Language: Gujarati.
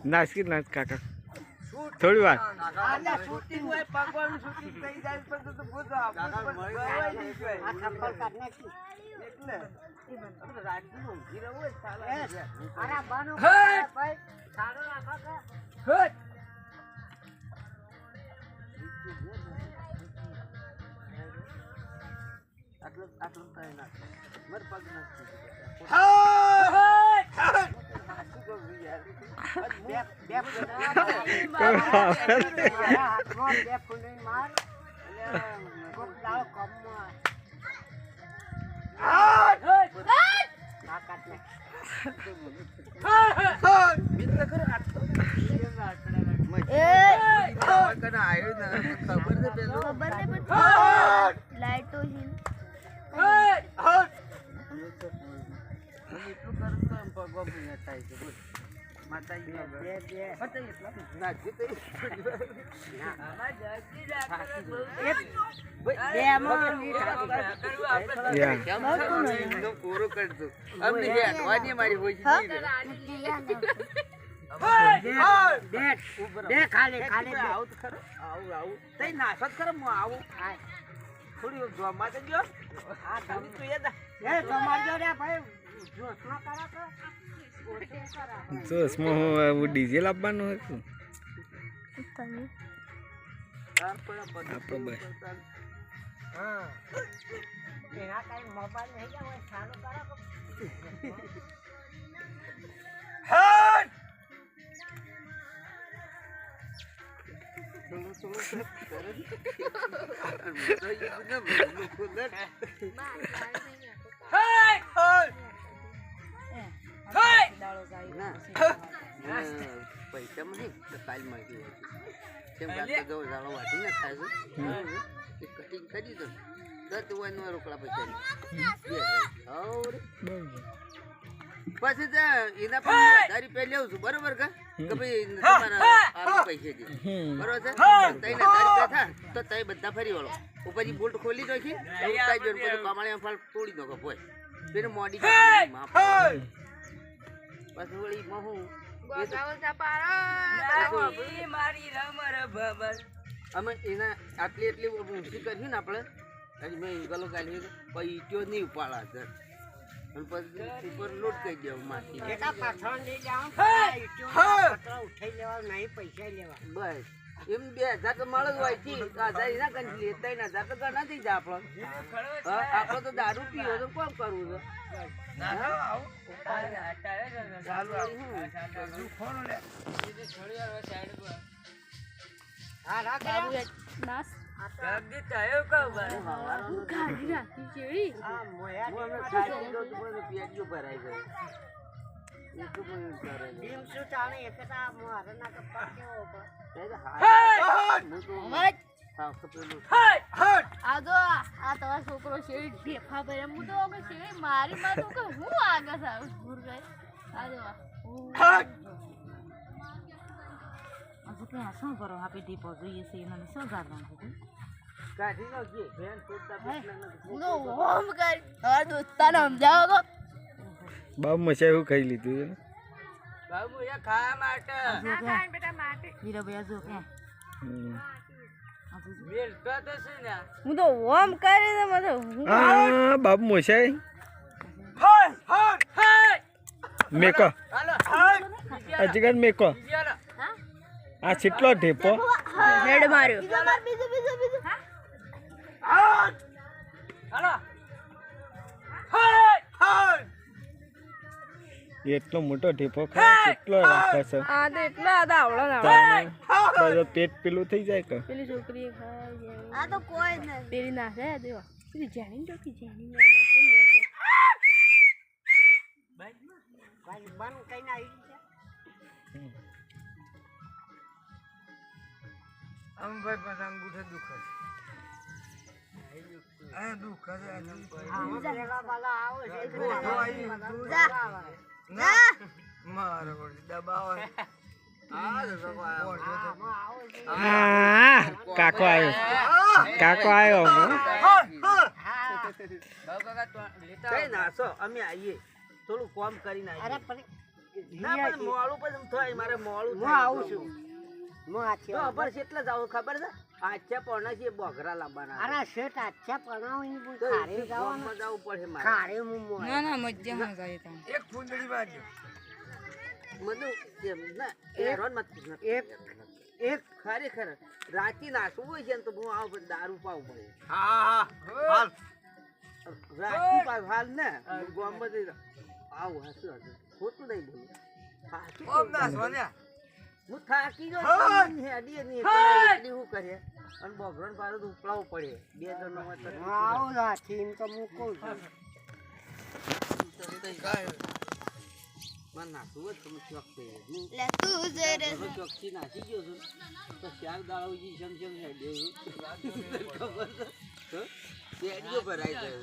નાસકી નાસ કાકા થોડી વાર શૂટિંગ હોય પગવાનું શૂટિંગ થઈ જાય પછી તો બોલો એટલે રાજ્ય ઊંઘી રહ્યું આટલું આટલું કઈ ના મર પગ નથી હું ડીજે લાવવાનું હતું પૈસા નહીં તો કાલ મળી જાય વાટી ના થાય છે કટિંગ કરી દો તો રોકડા પૈસા પછી એના પણ 1000 રૂપિયા લેવું છું બરોબર કે ભાઈ તમારા પૈસા દે બરોબર છે 3000 રૂપિયા થાય તો તમે બધા ફરી વળો ઉપરથી બોલ્ટ ખોલી નાખી કમાણી ફળ તોડી દો ભાઈ પેલું મોડી પછી વળી મહુ અમે એના આટલી એટલી ઊંચી કરી ને આપણે હજી મેં ગલો કાઢી પછી ઈટીઓ નહીં ઉપાડા સર અને પછી ઉપર લોટ કરી દેવું માટી બસ એમ 2000 તો મળે હોય છે 1000 ના કંઈ લેતા 3000 તો ઘણા થઈ જાય આપણો આપણે તો દારૂ પીવો તો કોમ કરવું છે છોકરો શેરી ઢેફા ભરે હું તો શેરી મારી માં તો હું આગળ સારું ભૂર ગઈ શું કરો આપે ટીપો જોઈએ છે એને શું ગાડવાનું કાઢી નાખીએ બેન તોડતા નો હોમ કરી હા દોસ્તાને સમજાવો તો બાપ મચાઈ એવું ખાઈ લીધું છે બાબુ એ ખાવા માટે ના ખાય બેટા માટે વીરા ભાઈ જો કે મેલતો તો છે ને હું તો હોમ કરી દે મને હા બાપ મચાઈ મેકો હાલો અજગર મેકો આ કેટલો ઢેપો હેડ માર્યો હાલો એટલો મોટો ઢેપો ખાય કેટલો રાખે છે આ તો એટલા હતા આવડા પેટ પેલું થઈ જાય કે પેલી છોકરી ખાય આ તો કોઈ નહીં પેલી નાખે દેવા પેલી જાણી તો કે જાણી નાખે ભાઈ બન કઈ ના આવી છે આમ ભાઈ પણ અંગૂઠે દુખે આ દુખે આ પેલા વાલા આવે છે ના હા કાકો આવ્યો કઈ નાસો અમે આવીએ થોડું કોમ કરીને આવીએ ના પણ મોડું પછી થાય મારે મોડું હું આવું છું ખબર છે એટલે જ આવું ખબર છે આચ્યા પૌણા છે બોઘરા લાવવાના અરે શેઠ આચ્છા પણાવીને પણ તો ખારે જવાનું ગામમાં જવું પડે મારે ખારે હું મોય ના ના મજામાં જાય તા મધુ કેમ ના એ રોન મત એક ખરેખર રાતી નાસવું હોય છે ને તો હું આવું પણ દારૂ પાવું પડે રાતી પાવ હાલ ને ગામમાં જઈ આવું હાસું હાસું ખોટું નહીં બોલું હું થાકી ગયો હેડી નહીં એટલી શું કરે અને બોગરણ પાડો તો ઉપડાવવું પડે બે જણનો આવું રાખીને તો મૂકું છું મને નાખવું હોય તમે ચોક થઈ લે તું જઈ રે ચોકથી નાસી ગયો છું તો ચાર દાડા હેડ્યો છું ખબર છે હેડ્યો ભરાય જાય